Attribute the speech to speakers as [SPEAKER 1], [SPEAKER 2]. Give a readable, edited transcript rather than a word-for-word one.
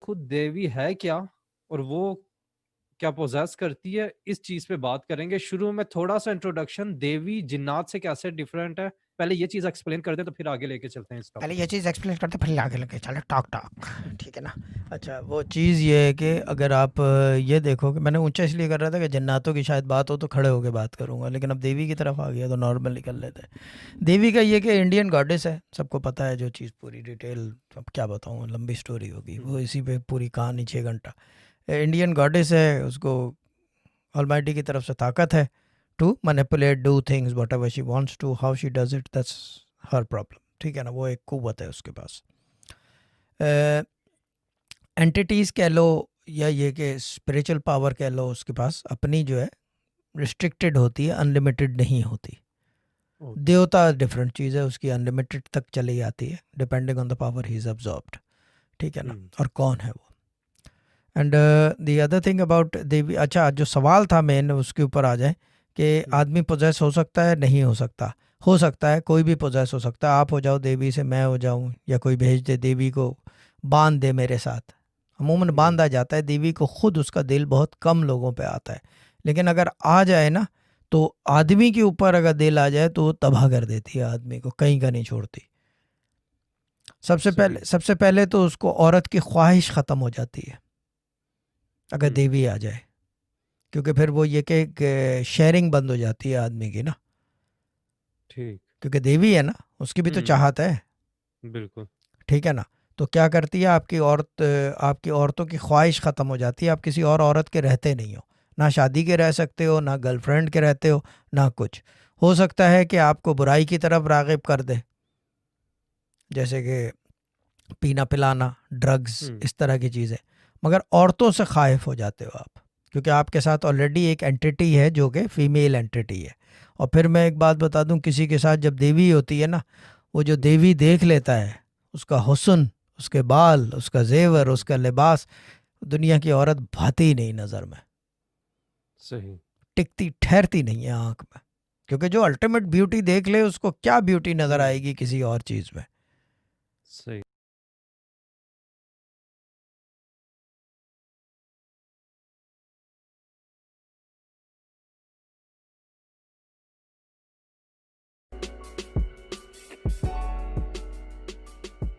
[SPEAKER 1] खुद देवी है क्या और वो क्या पोजेस करती है, इस चीज पे बात करेंगे। शुरू में थोड़ा सा इंट्रोडक्शन, देवी जिन्नात से कैसे डिफरेंट है, पहले ये चीज एक्सप्लेन कर दें तो फिर आगे लेके चलते हैं इस
[SPEAKER 2] पहले
[SPEAKER 1] टॉपिक
[SPEAKER 2] ये
[SPEAKER 1] को।
[SPEAKER 2] चीज़ एक्सप्लेन करते फिर आगे लगे चलो टॉक टॉक। ठीक है ना। अच्छा वो चीज़ ये है कि अगर आप ये देखो कि मैंने ऊंचा इसलिए कर रहा था कि जन्नातों की शायद बात हो तो खड़े होकर बात करूंगा, लेकिन अब देवी की तरफ आ गया तो नॉर्मल निकल लेते हैं। देवी का ये कि इंडियन गॉडेस है, सबको पता है जो चीज़ पूरी डिटेल। अब क्या बताऊँ, लंबी स्टोरी होगी वो,
[SPEAKER 1] हम्म।
[SPEAKER 2] इसी पे पूरी कहानी 6 घंटा। इंडियन गॉडेस है, उसको ऑलमाइटी की तरफ से ताकत है to manipulate do things whatever she wants to, how she does it that's her problem. ठीक है ना, वो एक कुव्वत है उसके पास। एंटिटीज़ कह लो या ये कि स्पिरिचुअल पावर कह लो, उसके पास अपनी जो है रिस्ट्रिक्टेड होती है, अनलिमिटेड नहीं होती।
[SPEAKER 1] ओके।
[SPEAKER 2] देवता डिफरेंट चीज़ है, उसकी अनलिमिटेड तक चली जाती है depending on the power he is absorbed. ठीक है ना,
[SPEAKER 1] हम्म।
[SPEAKER 2] और कौन है वो। And the other thing about Devi, अच्छा जो सवाल था मेन उसके ऊपर आ जाए कि
[SPEAKER 1] हम्म।
[SPEAKER 2] आदमी पोजेस हो सकता है नहीं हो सकता। हो सकता है, कोई भी पोजेस हो सकता है। आप हो जाओ देवी से, मैं हो जाऊं, या कोई भेज दे देवी को बांध दे मेरे साथ। अमूमन बांधा
[SPEAKER 1] बिल्कुल।
[SPEAKER 2] जाता है, देवी को खुद उसका दिल बहुत कम लोगों पे आता है। लेकिन अगर आ जाए ना, तो
[SPEAKER 1] हम्म।
[SPEAKER 2] आदमी के ऊपर अगर दिल आ जाए तो वो तबाह कर देती है आदमी को, कहीं का नहीं छोड़ती।
[SPEAKER 1] सही।
[SPEAKER 2] सबसे पहले तो उसको औरत की ख्वाहिश ख़त्म हो जाती है अगर
[SPEAKER 1] हम्म।
[SPEAKER 2] देवी आ जाए, क्योंकि फिर वो ये कि शेयरिंग बंद हो जाती है आदमी की ना,
[SPEAKER 1] ठीक।
[SPEAKER 2] क्योंकि देवी है ना, उसकी भी तो
[SPEAKER 1] हम्म।
[SPEAKER 2] चाहत है।
[SPEAKER 1] बिल्कुल।
[SPEAKER 2] ठीक है ना। तो क्या करती है, आपकी औरतों की ख्वाहिश ख़त्म हो जाती है, आप किसी और औरत के रहते नहीं हो। ना शादी के रह सकते हो, ना गर्लफ्रेंड के रहते हो, ना कुछ। हो सकता है कि आपको बुराई की तरफ राग़िब कर दे, जैसे कि पीना पिलाना, ड्रग्स,
[SPEAKER 1] हम्म।
[SPEAKER 2] इस तरह की चीज़ें। मगर औरतों से खाइफ हो जाते हो आप, क्योंकि आपके साथ ऑलरेडी एक एंटिटी है जो कि फीमेल एंटिटी है। और फिर मैं एक बात बता दूं, किसी के साथ जब देवी होती है ना, वो जो
[SPEAKER 1] हम्म।
[SPEAKER 2] देवी देख लेता है, उसका हुस्न, उसके बाल, उसका जेवर,
[SPEAKER 1] हम्म।
[SPEAKER 2] उसका लिबास, दुनिया की औरत भाती ही नहीं नज़र में,
[SPEAKER 1] सही।
[SPEAKER 2] टिकती ठहरती नहीं है आंख में। क्योंकि जो अल्टीमेट ब्यूटी देख ले, उसको क्या ब्यूटी नज़र
[SPEAKER 1] हम्म।
[SPEAKER 2] आएगी किसी और चीज़ में।
[SPEAKER 1] सही।